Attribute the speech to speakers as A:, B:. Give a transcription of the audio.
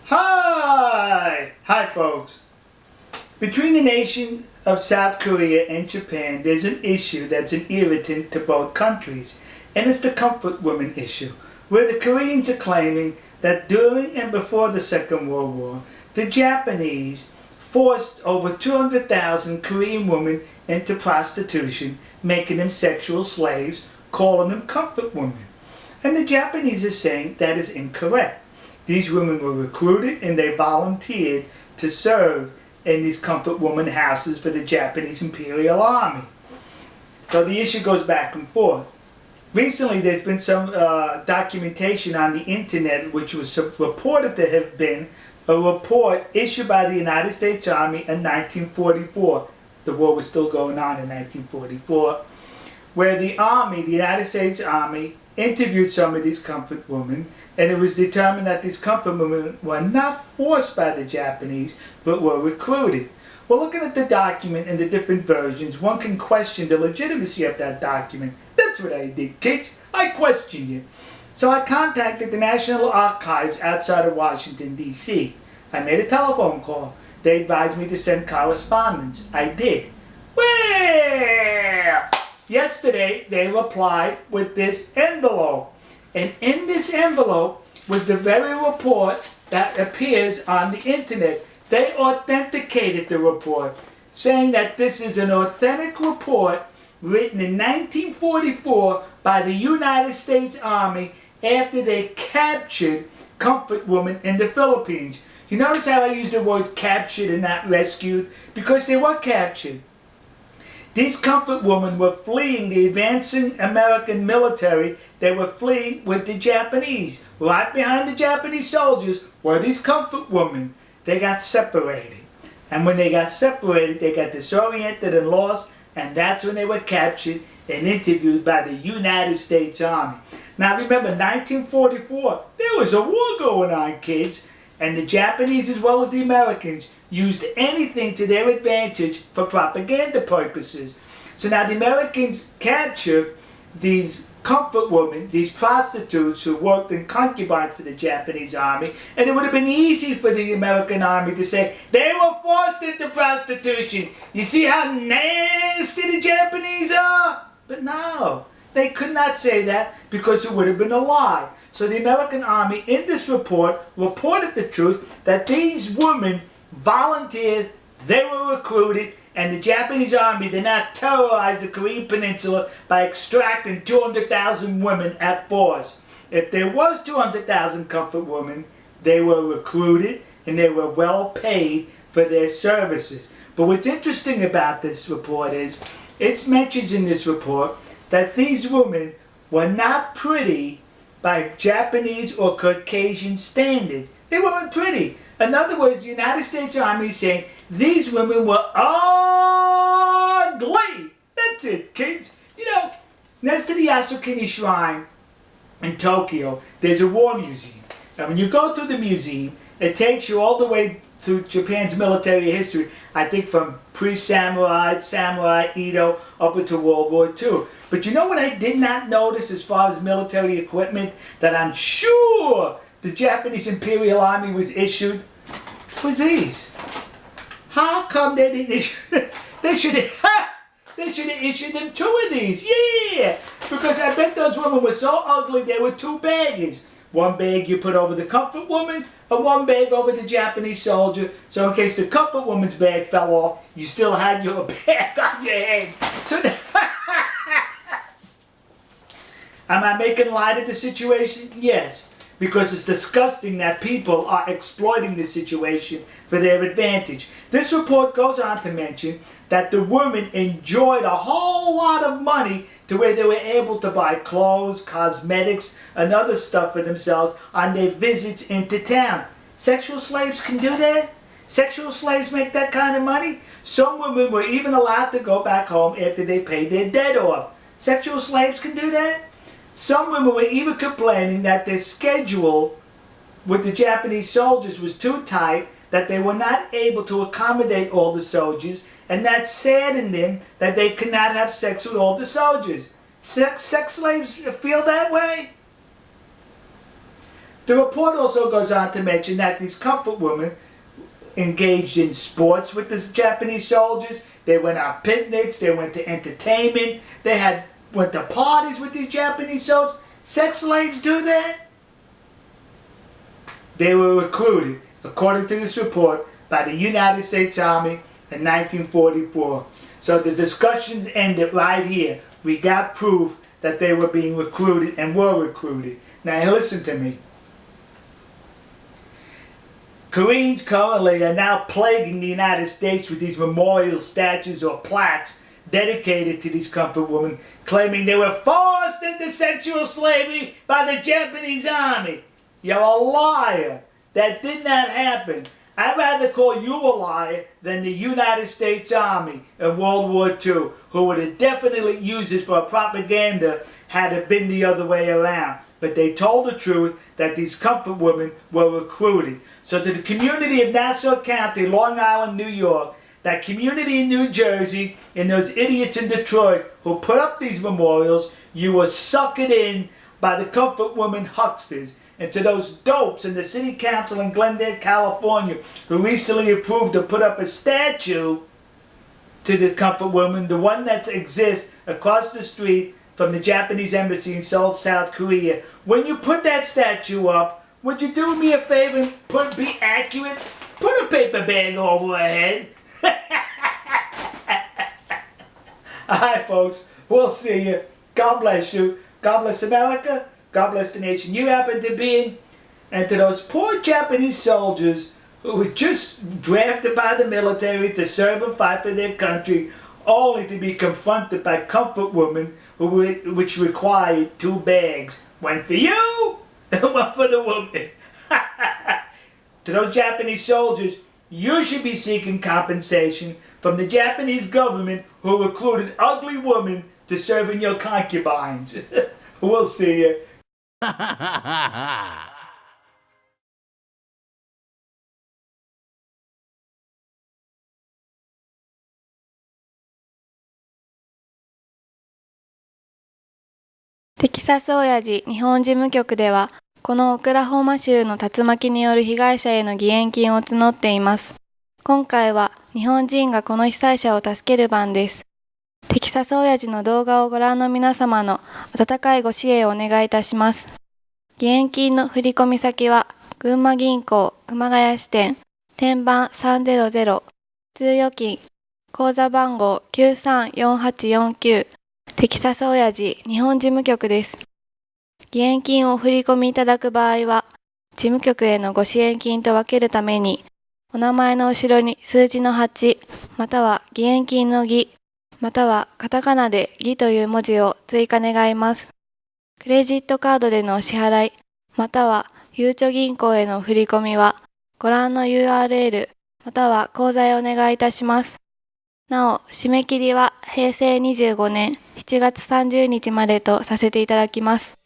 A: Hi folks. Between the nation of South Korea and Japan, there's an issue that's an irritant to both countries, and it's the comfort women issue, where the Koreans are claiming that during and before the Second World War, the Japanese forced over 200,000 Korean women into prostitution, making them sexual slaves, calling them comfort women. And the Japanese are saying that is incorrect. These women were recruited and they volunteered to serve in these comfort woman houses for the Japanese Imperial Army. So the issue goes back and forth. Recently there's been some documentation on the internet which was reported to have been a report issued by the United States Army in 1944. The war was still going on in 1944, where the Army, the United States Army, interviewed some of these comfort women, and it was determined that these comfort women were not forced by the Japanese, but were recruited. Well, looking at the document and the different versions, one can question the legitimacy of that document. That's what I did, kids. I questioned it. So I contacted the National Archives outside of Washington, D.C. I made a telephone call. They advised me to send correspondence. I did. Well, yesterday they replied with this envelope. And in this envelope was the very report that appears on the internet. They authenticated the report, saying that this is an authentic report written in 1944 by the United States Army after they captured comfort women in the Philippines. You notice how I use the word captured and not rescued? Because they were captured. These comfort women were fleeing the advancing American military. They were fleeing with the Japanese. Right behind the Japanese soldiers were these comfort women. They got separated. And when they got separated, they got disoriented and lost, and that's when they were captured and interviewed by the United States Army. Now remember, 1944, there was a war going on, kids, and the Japanese as well as the Americans used anything to their advantage for propaganda purposes. So now the Americans captured these comfort women, these prostitutes who worked in concubines for the Japanese army, and it would have been easy for the American army to say, they were forced into prostitution. You see how nasty the Japanese are? But no, they could not say that because it would have been a lie. So the American army in this report reported the truth that these women volunteered, they were recruited, and the Japanese army did not terrorize the Korean peninsula by extracting 200,000 women at force. If there was 200,000 comfort women, they were recruited and they were well paid for their services. But what's interesting about this report is, it mentions in this report that these women were not pretty by Japanese or Caucasian standards. They weren't pretty. In other words, the United States Army is saying these women were ugly. That's it, kids. You know, next to the Yasukuni Shrine in Tokyo, there's a war museum. And when you go through the museum, it takes you all the way through Japan's military history, I think from pre-samurai, samurai, Edo, up into World War II. But you know what I did not notice as far as military equipment that I'm sure the Japanese Imperial Army was issued? Was these. How come they didn't issue they should have issued them 2 of these. Yeah! Because I bet those women were so ugly they were 2 bags. One bag you put over the comfort woman, and one bag over the Japanese soldier. So in case the comfort woman's bag fell off, you still had your bag on your head. So am I making light of the situation? Yes. Because it's disgusting that people are exploiting the situation for their advantage. This report goes on to mention that the women enjoyed a whole lot of money to where they were able to buy clothes, cosmetics, and other stuff for themselves on their visits into town. Sexual slaves can do that? Sexual slaves make that kind of money? Some women were even allowed to go back home after they paid their debt off. Sexual slaves can do that? Some women were even complaining that their schedule with the Japanese soldiers was too tight, that they were not able to accommodate all the soldiers, and that saddened them that they could not have sex with all the soldiers. Sex slaves feel that way? The report also goes on to mention that these comfort women engaged in sports with the Japanese soldiers. They went on picnics, they went to entertainment, went to parties with these Japanese soldiers. Sex slaves do that? They were recruited, according to this report, by the United States Army in 1944. So the discussions ended right here. We got proof that they were being recruited and were recruited. Now listen to me. Koreans currently are now plaguing the United States with these memorial statues or plaques dedicated to these comfort women, claiming they were forced into sexual slavery by the Japanese army. You're a liar. That did not happen. I'd rather call you a liar than the United States Army in World War II, who would have definitely used this for propaganda had it been the other way around. But they told the truth that these comfort women were recruited. So to the community of Nassau County, Long Island, New York, that community in New Jersey, and those idiots in Detroit who put up these memorials, you were suckered in by the comfort women hucksters. And to those dopes in the city council in Glendale, California, who recently approved to put up a statue to the comfort woman, the one that exists across the street from the Japanese embassy in Seoul, South Korea. When you put that statue up, would you do me a favor and be accurate? Put a paper bag over her head. Alright folks, we'll see you. God bless you. God bless America. God bless the nation you happen to be in. And to those poor Japanese soldiers who were just drafted by the military to serve and fight for their country, only to be confronted by comfort women which required 2 bags. One for you and one for the woman. To those Japanese soldiers, you should be seeking compensation from the Japanese government who recruited ugly women to serve in your concubines. We'll see you.
B: テキサス親父日本事務局では、このオクラホマ州の竜巻による被害者への義援金を募っています。今回は日本人がこの被災者を助ける番です。テキサス親父の動画をご覧の皆様の温かいご支援をお願いいたします。義援金の振込先は、群馬銀行熊谷支店、天板300、通預金、口座番号934849、テキサス親父日本事務局です。義援金を振り込みいただく場合は、事務局へのご支援金と分けるために、お名前の後ろに数字の8、または義援金の義、またはカタカナで義という文字を追加願います。クレジットカードでのお支払い、またはゆうちょ銀行への振り込みは、ご覧の URL、または口座へお願いいたします。なお、締め切りは平成25年7月30日までとさせていただきます。